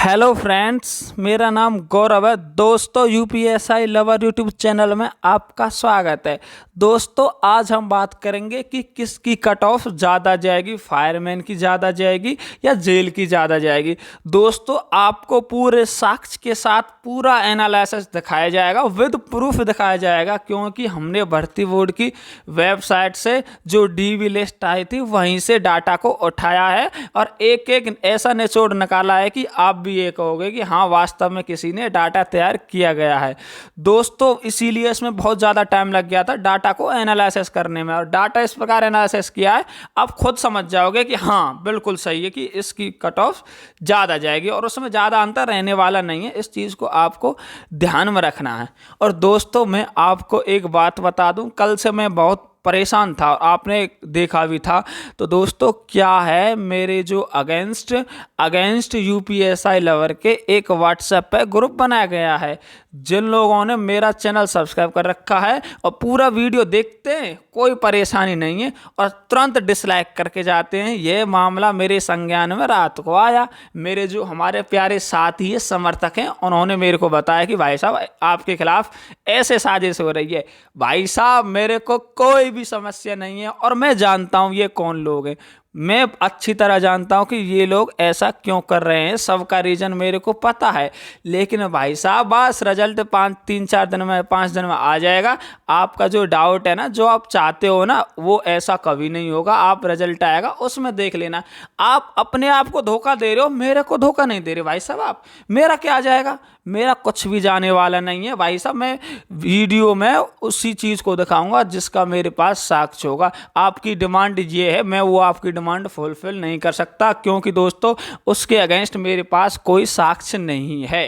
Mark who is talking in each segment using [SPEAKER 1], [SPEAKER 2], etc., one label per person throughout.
[SPEAKER 1] Hello friends, मेरा नाम गौरव है। दोस्तों, यूपीएसआई लवर यूट्यूब चैनल में आपका स्वागत है। दोस्तों, आज हम बात करेंगे कि किसकी कट ऑफ ज़्यादा जाएगी, फायरमैन की ज़्यादा जाएगी या जेल की ज़्यादा जाएगी। दोस्तों, आपको पूरे साक्ष्य के साथ पूरा एनालिसिस दिखाया जाएगा, विद प्रूफ दिखाया जाएगा, क्योंकि हमने भर्ती बोर्ड की वेबसाइट से जो डीवी लिस्ट आई थी वहीं से डाटा को उठाया है और एक एक ऐसा निचोड़ निकाला है कि आप भी ये कहोगे कि हाँ, वास्तव में किसी ने डाटा तैयार किया गया है। दोस्तों, इसीलिए इसमें बहुत ज़्यादा टाइम लग गया था डाटा को एनालिसिस करने में, और डाटा इस प्रकार एनालिसिस किया है आप खुद समझ जाओगे कि हाँ, बिल्कुल सही है कि इसकी कट ऑफ ज़्यादा जाएगी और उसमें ज़्यादा अंतर रहने वाला नहीं है। इस चीज़ को आपको ध्यान में रखना है। और दोस्तों, मैं आपको एक बात बता दूं, कल से मैं बहुत परेशान था और आपने देखा भी था। तो दोस्तों, क्या है, मेरे जो अगेंस्ट यूपीएसआई लवर के एक व्हाट्सएप पे ग्रुप बनाया गया है। जिन लोगों ने मेरा चैनल सब्सक्राइब कर रखा है और पूरा वीडियो देखते हैं, कोई परेशानी नहीं है, और तुरंत डिसलाइक करके जाते हैं, ये मामला मेरे संज्ञान में रात को आया। मेरे जो हमारे प्यारे साथी है, समर्थक हैं, उन्होंने मेरे को बताया कि भाई साहब, आपके खिलाफ ऐसे साजिश हो रही है। भाई साहब, मेरे को कोई भी समस्या नहीं है और मैं जानता हूं ये कौन लोग हैं। मैं अच्छी तरह जानता हूं कि ये लोग ऐसा क्यों कर रहे हैं, सबका रीजन मेरे को पता है। लेकिन भाई साहब, बस रिजल्ट 3-4 दिन में, 5 दिन में आ जाएगा। आपका जो डाउट है ना, जो आप चाहते हो ना, वो ऐसा कभी नहीं होगा। आप रिजल्ट आएगा उसमें देख लेना। आप अपने आप को धोखा दे रहे हो, मेरे को धोखा नहीं दे रहे भाई साहब। आप, मेरा क्या जाएगा, मेरा कुछ भी जाने वाला नहीं है भाई साहब। मैं वीडियो में उसी चीज़ को दिखाऊंगा जिसका मेरे पास साक्ष्य होगा। आपकी डिमांड ये है, मैं वो आपकी डिमांड फुलफिल नहीं कर सकता, क्योंकि दोस्तों, उसके अगेंस्ट मेरे पास कोई साक्ष्य नहीं है।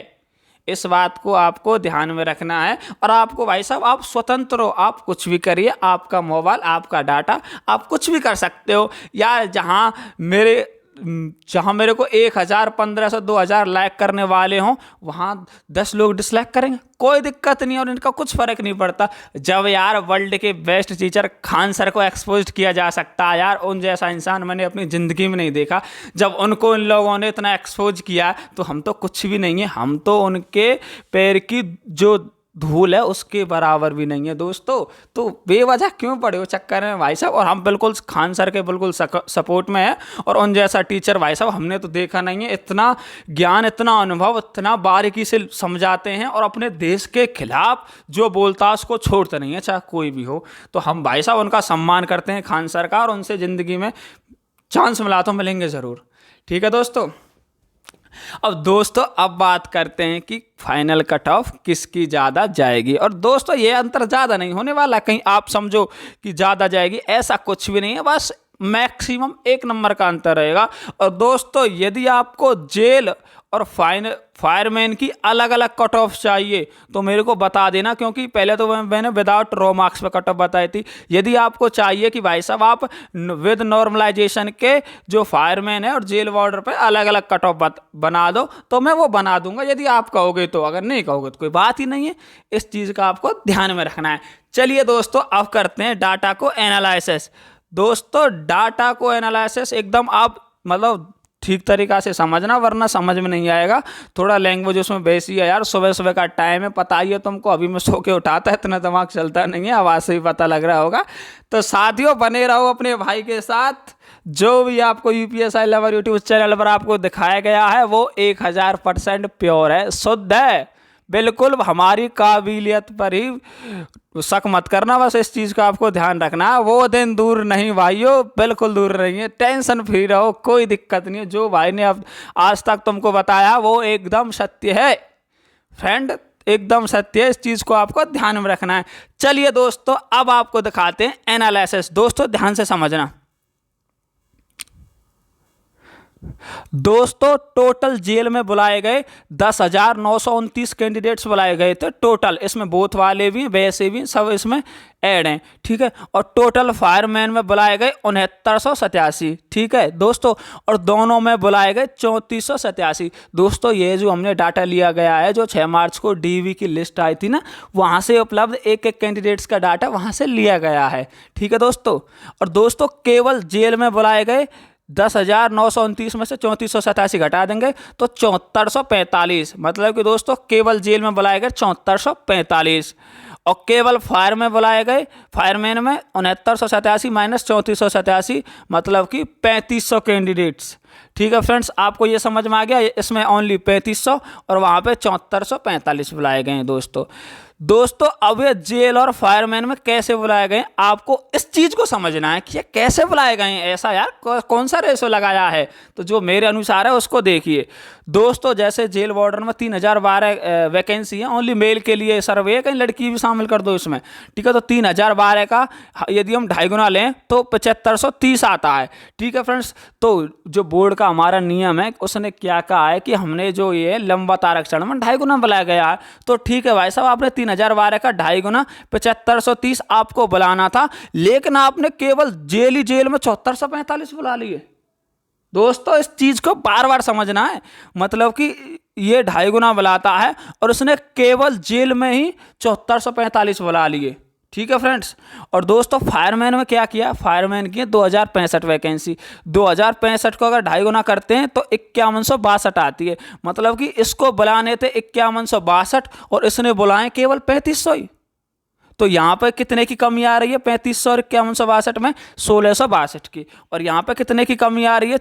[SPEAKER 1] इस बात को आपको ध्यान में रखना है। और आपको भाई साहब, आप स्वतंत्र हो, आप कुछ भी करिए, आपका मोबाइल, आपका डाटा, आप कुछ भी कर सकते हो यार। जहाँ मेरे को 1000, 1500, 2000 लाइक करने वाले हों, वहाँ 10 लोग डिसलाइक करेंगे, कोई दिक्कत नहीं, और इनका कुछ फर्क नहीं पड़ता। जब यार वर्ल्ड के बेस्ट टीचर खान सर को एक्सपोज किया जा सकता है यार, उन जैसा इंसान मैंने अपनी ज़िंदगी में नहीं देखा। जब उनको इन लोगों ने इतना एक्सपोज किया, तो हम तो कुछ भी नहीं है, हम तो उनके पैर की जो धूल है उसके बराबर भी नहीं है दोस्तों। तो बेवजह क्यों पड़े हो चक्कर में भाई साहब। और हम बिल्कुल खान सर के बिल्कुल सपोर्ट में है, और उन जैसा टीचर भाई साहब हमने तो देखा नहीं है। इतना ज्ञान, इतना अनुभव, इतना बारीकी से समझाते हैं, और अपने देश के खिलाफ जो बोलता है उसको छोड़ते नहीं है, चाहे कोई भी हो। तो हम भाई साहब उनका सम्मान करते हैं, खान सर का, और उनसे ज़िंदगी में चांस मिला तो मिलेंगे ज़रूर। ठीक है दोस्तों। अब दोस्तों, अब बात करते हैं कि फाइनल कट ऑफ किसकी ज़्यादा जाएगी। और दोस्तों, ये अंतर ज़्यादा नहीं होने वाला, कहीं आप समझो कि ज़्यादा जाएगी, ऐसा कुछ भी नहीं है। बस मैक्सिमम 1 नंबर का अंतर रहेगा। और दोस्तों, यदि आपको जेल और फायरमैन की अलग अलग कट ऑफ चाहिए तो मेरे को बता देना, क्योंकि पहले तो मैंने विदाउट रॉ मार्क्स पे कट ऑफ बताई थी। यदि आपको चाहिए कि भाई साहब आप विद नॉर्मलाइजेशन के जो फायरमैन है और जेल वार्डर पे अलग अलग कट ऑफ बना दो, तो मैं वो बना दूंगा, यदि आप कहोगे तो। अगर नहीं कहोगे तो कोई बात ही नहीं है। इस चीज़ का आपको ध्यान में रखना है। चलिए दोस्तों, अब करते हैं डाटा को एनालिसिस। दोस्तों, डाटा को एनालिसिस एकदम आप मतलब ठीक तरीका से समझना, वरना समझ में नहीं आएगा। थोड़ा लैंग्वेज उसमें वैसी है यार, सुबह सुबह का टाइम है, पता ही है तुमको, अभी मैं सो के उठाता है, इतना दिमाग चलता नहीं है, आवाज़ से ही पता लग रहा होगा। तो साथियों, बने रहो अपने भाई के साथ। जो भी आपको यूपीएसआई लवर यूट्यूब चैनल पर आपको दिखाया गया है वो 1000% प्योर है, शुद्ध है, बिल्कुल हमारी काबिलियत पर ही शक मत करना। बस इस चीज़ का आपको ध्यान रखना है। वो दिन दूर नहीं भाइयों, बिल्कुल दूर नहीं है। टेंशन फ्री रहो, कोई दिक्कत नहीं है। जो भाई ने अब आज तक तुमको बताया वो एकदम सत्य है फ्रेंड, एकदम सत्य है। इस चीज़ को आपको ध्यान में रखना है। चलिए दोस्तों, अब आपको दिखाते हैं एनालिसिस। दोस्तों, ध्यान से समझना। दोस्तों, टोटल जेल में बुलाए गए 10,929 कैंडिडेट्स बुलाए गए थे टोटल। इसमें बोथ वाले भी, वैसे भी सब इसमें ऐड हैं, ठीक है। और टोटल फायरमैन में बुलाए गए 6987, ठीक है दोस्तों। और दोनों में बुलाए गए 3487। दोस्तों, ये जो हमने डाटा लिया गया है, जो 6 मार्च को डीवी की लिस्ट आई थी ना, वहाँ से उपलब्ध एक एक कैंडिडेट्स का डाटा वहाँ से लिया गया है, ठीक है दोस्तों। और दोस्तों, केवल जेल में बुलाए गए 10,929 में से 3487 घटा देंगे तो 7445, मतलब कि दोस्तों केवल जेल में बुलाए गए 7445 और केवल फायर में बुलाए गए, फायरमैन में 6987 माइनस 3487, मतलब कि 3500 कैंडिडेट्स। ठीक है फ्रेंड्स, आपको ये समझ में आ गया, इसमें ओनली 3500 और वहाँ पे 7445 बुलाए गए हैं दोस्तों अब ये जेल और फायरमैन में कैसे बुलाए गए, आपको इस चीज को समझना है कि ये कैसे बुलाए गए हैं। ऐसा यार कौन सा रेशो लगाया है, तो जो मेरे अनुसार है उसको देखिए दोस्तों। जैसे जेल वार्डन में 3012 वैकेंसी है ओनली मेल के लिए, सर्वे है, कहीं लड़की भी शामिल कर दो इसमें, ठीक है। तो 3012 का यदि हम 2.5 गुना लें तो 7530 आता है, ठीक है फ्रेंड्स। तो जो बोर्ड का हमारा नियम है उसने क्या कहा है कि हमने जो ये लंबा आरक्षण में 2.5 गुना बुलाया गया है, तो ठीक है भाई साहब, आपने 3012 का 2.5 गुना 7530 आपको बुलाना था, लेकिन आपने केवल जेल में 7445 बुला लिए। दोस्तों इस चीज को बार बार समझना है, मतलब कि ये 2.5 गुना बुलाता है और उसने केवल जेल में ही 7445 बुला लिए, ठीक है फ्रेंड्स। और दोस्तों फायरमैन में क्या किया, फायरमैन की 2065 वैकेंसी, 2065 को अगर 2.5 गुना करते हैं तो 5162 आती है, मतलब कि इसको बुलाने थे 5162 और इसने बुलाए केवल 3500 ही। तो यहाँ पर कितने की कमी आ रही है, 3500 और 5162 में 1662 की, और यहाँ पे कितने की कमी आ रही है,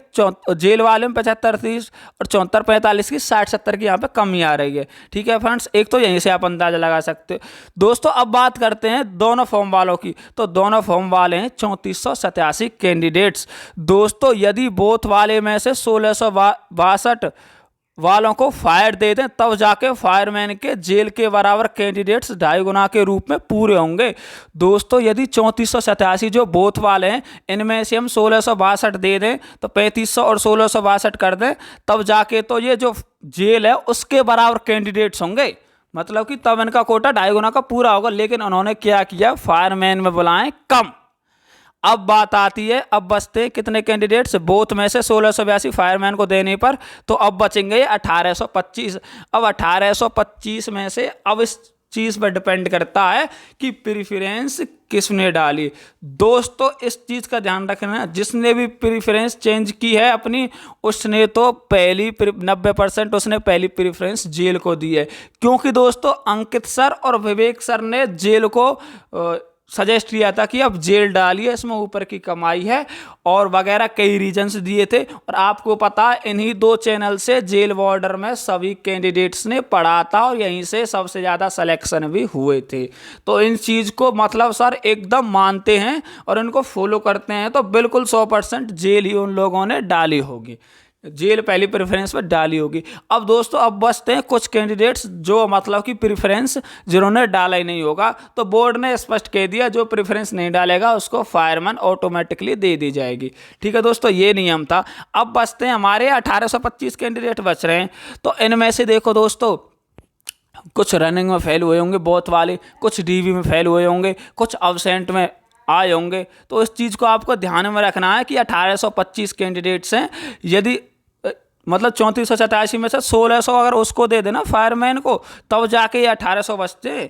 [SPEAKER 1] जेल वाले में 7530 और 7445 की 60-70 की यहाँ पे कमी आ रही है, ठीक है फ्रेंड्स। एक तो यहीं से आप अंदाजा लगा सकते हो दोस्तों। अब बात करते हैं दोनों फॉर्म वालों की, तो दोनों फॉर्म वाले हैं 3487 कैंडिडेट्स दोस्तों। यदि बोथ वाले में से 1662 वालों को फायर दे दें तब जाके फायरमैन के जेल के बराबर कैंडिडेट्स 2.5 गुना के रूप में पूरे होंगे दोस्तों। यदि 3487 जो बोथ वाले हैं इनमें से हम 1662 दे दें तो 3500 और 1662 कर दें, तब जाके तो ये जो जेल है उसके बराबर कैंडिडेट्स होंगे, मतलब कि तब इनका कोटा 2.5 गुना का पूरा होगा। लेकिन उन्होंने क्या किया, फायरमैन में बुलाएं कम। अब बात आती है, अब बचते कितने कैंडिडेट्स, बोथ में से 1682 फायरमैन को देने पर, तो अब बचेंगे 1825। अब 1825 में से अब इस चीज पर डिपेंड करता है कि प्रेफरेंस किसने डाली दोस्तों। इस चीज का ध्यान रखना, जिसने भी प्रेफरेंस चेंज की है अपनी, उसने तो पहली 90% उसने पहली प्रेफरेंस जेल को दी है, क्योंकि दोस्तों अंकित सर और विवेक सर ने जेल को सजेस्ट किया था कि अब जेल डालिए, इसमें ऊपर की कमाई है और वगैरह कई रीजंस दिए थे। और आपको पता है इन्हीं 2 चैनल से जेल वार्डर में सभी कैंडिडेट्स ने पढ़ा था और यहीं से सबसे ज़्यादा सिलेक्शन भी हुए थे। तो इन चीज़ को मतलब सर एकदम मानते हैं और इनको फॉलो करते हैं, तो बिल्कुल 100% जेल ही उन लोगों ने डाली होगी, जेल पहली प्रेफरेंस पर डाली होगी। अब दोस्तों अब बचते हैं कुछ कैंडिडेट्स जो मतलब कि प्रेफरेंस जिन्होंने डाला ही नहीं होगा, तो बोर्ड ने स्पष्ट कह दिया जो प्रेफरेंस नहीं डालेगा उसको फायरमैन ऑटोमेटिकली दे दी जाएगी, ठीक है दोस्तों, ये नियम था। अब बचते हैं हमारे 1825 कैंडिडेट बच रहे हैं, तो इनमें से देखो दोस्तों कुछ रनिंग में फेल हुए होंगे बोथ वाले, कुछ डीवी में फेल हुए होंगे, कुछ अब्सेंट में आए होंगे। तो इस चीज़ को आपको ध्यान में रखना है कि 1825 कैंडिडेट्स हैं, यदि मतलब 3487 में से 1600 अगर उसको दे देना फायरमैन को, तब जाके ये 1800 बचते।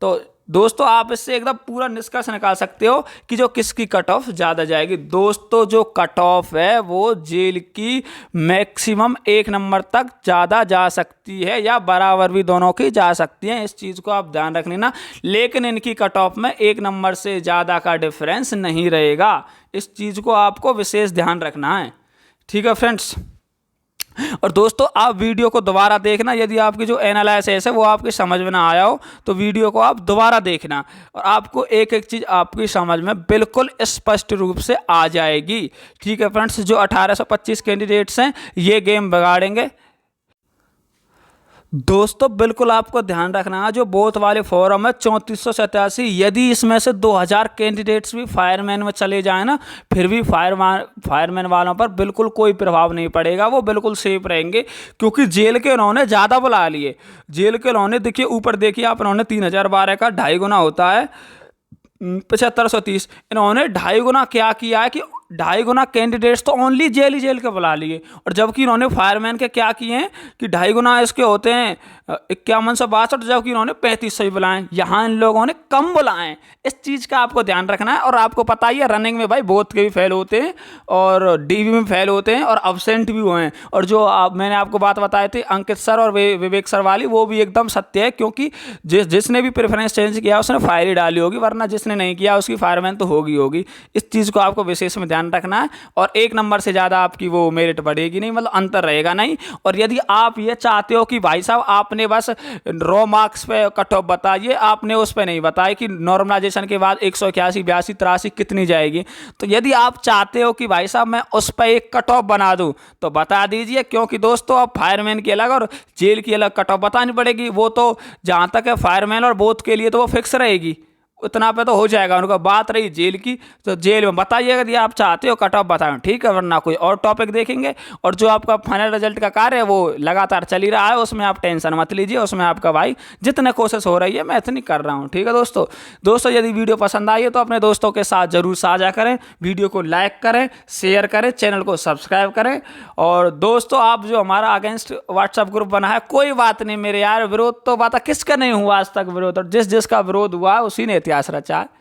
[SPEAKER 1] तो दोस्तों आप इससे एकदम पूरा निष्कर्ष निकाल सकते हो कि जो किसकी कट ऑफ ज़्यादा जाएगी। दोस्तों जो कट ऑफ है वो जेल की मैक्सिमम 1 नंबर तक ज़्यादा जा सकती है या बराबर भी दोनों की जा सकती है, इस चीज़ को आप ध्यान रख लेना। लेकिन इनकी कट ऑफ में 1 नंबर से ज़्यादा का डिफरेंस नहीं रहेगा, इस चीज़ को आपको विशेष ध्यान रखना है, ठीक है फ्रेंड्स। और दोस्तों आप वीडियो को दोबारा देखना, यदि आपकी जो एनालिसिस है वो आपकी समझ में ना आया हो तो वीडियो को आप दोबारा देखना और आपको एक एक चीज़ आपकी समझ में बिल्कुल स्पष्ट रूप से आ जाएगी, ठीक है फ्रेंड्स। जो 1825 कैंडिडेट्स हैं ये गेम बिगाड़ेंगे दोस्तों, बिल्कुल आपको ध्यान रखना है। जो बोथ वाले फॉरम है 3487, यदि इसमें से 2000 कैंडिडेट्स भी फायरमैन में चले जाए ना, फिर भी फायरमैन वालों पर बिल्कुल कोई प्रभाव नहीं पड़ेगा, वो बिल्कुल सेफ रहेंगे, क्योंकि जेल के उन्होंने ज़्यादा बुला लिए। जेल के उन्होंने देखिए ऊपर देखिए आप, उन्होंने 3012 का 2.5 गुना होता है 7530, इन्होंने 2.5 गुना क्या किया है कि 2.5 गुना कैंडिडेट्स तो ओनली जेल ही जेल के बुला लिए, और जबकि इन्होंने फायरमैन के क्या किए हैं कि 2.5 गुना इसके होते हैं 5162, जबकि इन्होंने 3500 ही बुलाए। यहाँ इन लोगों ने कम बुलाए। इस चीज़ का आपको ध्यान रखना है। और आपको पता ही है रनिंग में भाई बोथ के भी फेल होते हैं और डीवी में फेल होते हैं और अब्सेंट भी हुए हैं। और जो मैंने आपको बात बताई थी अंकित सर और विवेक सर वाली, वो भी एकदम सत्य है, क्योंकि जिसने भी प्रेफरेंस चेंज किया उसने फायर ही डाली होगी, वरना जिसने नहीं किया उसकी फायरमैन तो होगी। इस चीज़ को आपको विशेष में ध्यान रखना है। और 1 नंबर से ज़्यादा आपकी वो मेरिट बढ़ेगी नहीं, मतलब अंतर रहेगा नहीं। और यदि आप ये चाहते हो कि भाई साहब आपने बस रॉ मार्क्स पे कट ऑफ बताइए, आपने उस पर नहीं बताया कि नॉर्मलाइजेशन के बाद 181, 82, 83 कितनी जाएगी, तो यदि आप चाहते हो कि भाई साहब मैं उस पर एक कट ऑफ बना दूं तो बता दीजिए। क्योंकि दोस्तों अब फायरमैन की अलग और जेल की अलग कट ऑफ बतानी पड़ेगी। वो तो जहाँ तक है फायरमैन और बोथ के लिए तो वो फिक्स रहेगी, उतना पे तो हो जाएगा उनका। बात रही जेल की, तो जेल में बताइएगा यदि आप चाहते हो कट ऑफ बताएं, ठीक है, वरना कोई और टॉपिक देखेंगे। और जो आपका फाइनल रिजल्ट का कार्य है वो लगातार चल ही रहा है, उसमें आप टेंशन मत लीजिए। उसमें आपका भाई जितने कोशिश हो रही है मैं इतनी कर रहा हूँ, ठीक है दोस्तों यदि वीडियो पसंद आई है तो अपने दोस्तों के साथ जरूर साझा करें, वीडियो को लाइक करें, शेयर करें, चैनल को सब्सक्राइब करें। और दोस्तों आप जो हमारा अगेंस्ट व्हाट्सएप ग्रुप बना है, कोई बात नहीं मेरे यार, विरोध तो बात किसका नहीं हुआ आज तक विरोध, और जिसका विरोध हुआ उसी ने इतिहास रचा है।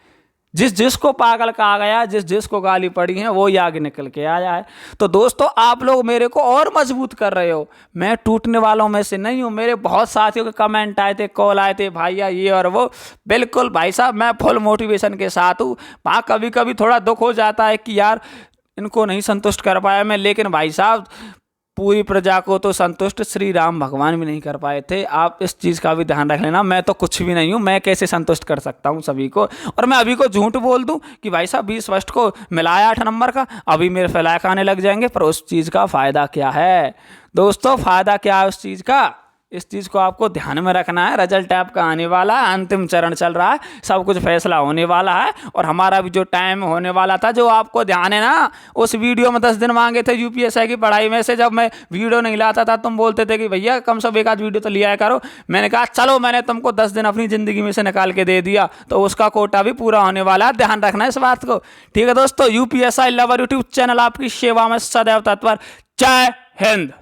[SPEAKER 1] जिसको पागल कहा गया, जिसको गाली पड़ी है वो ही आगे निकल के आया है। तो दोस्तों आप लोग मेरे को और मजबूत कर रहे हो, मैं टूटने वालों में से नहीं हूं। मेरे बहुत साथियों के कमेंट आए थे, कॉल आए थे, भैया ये और वो, बिल्कुल भाई साहब मैं फुल मोटिवेशन के साथ हूँ। वहाँ कभी कभी थोड़ा दुख हो जाता है कि यार इनको नहीं संतुष्ट कर पाया मैं, लेकिन भाई साहब पूरी प्रजा को तो संतुष्ट श्री राम भगवान भी नहीं कर पाए थे। आप इस चीज़ का भी ध्यान रख लेना, मैं तो कुछ भी नहीं हूँ, मैं कैसे संतुष्ट कर सकता हूँ सभी को। और मैं अभी को झूठ बोल दूँ कि भाई साहब 20 फर्स्ट को मिलाया 8 नंबर का, अभी मेरे फैलाक आने लग जाएंगे, पर उस चीज़ का फ़ायदा क्या है दोस्तों, फ़ायदा क्या है उस चीज़ का, इस चीज़ को आपको ध्यान में रखना है। रिजल्ट आपका आने वाला है, अंतिम चरण चल रहा है, सब कुछ फैसला होने वाला है। और हमारा भी जो टाइम होने वाला था, जो आपको ध्यान है ना, उस वीडियो में 10 दिन मांगे थे यूपीएससी की पढ़ाई में से, जब मैं वीडियो नहीं लाता था तुम बोलते थे कि भैया कम से कम एक आध वीडियो तो लिया करो। मैंने कहा चलो मैंने तुमको 10 दिन अपनी ज़िंदगी में से निकाल के दे दिया, तो उसका कोटा भी पूरा होने वाला है, ध्यान रखना है इस बात को, ठीक है दोस्तों। यूपीएससी लवर यूट्यूब चैनल आपकी सेवा में सदैव तत्पर। जय हिंद।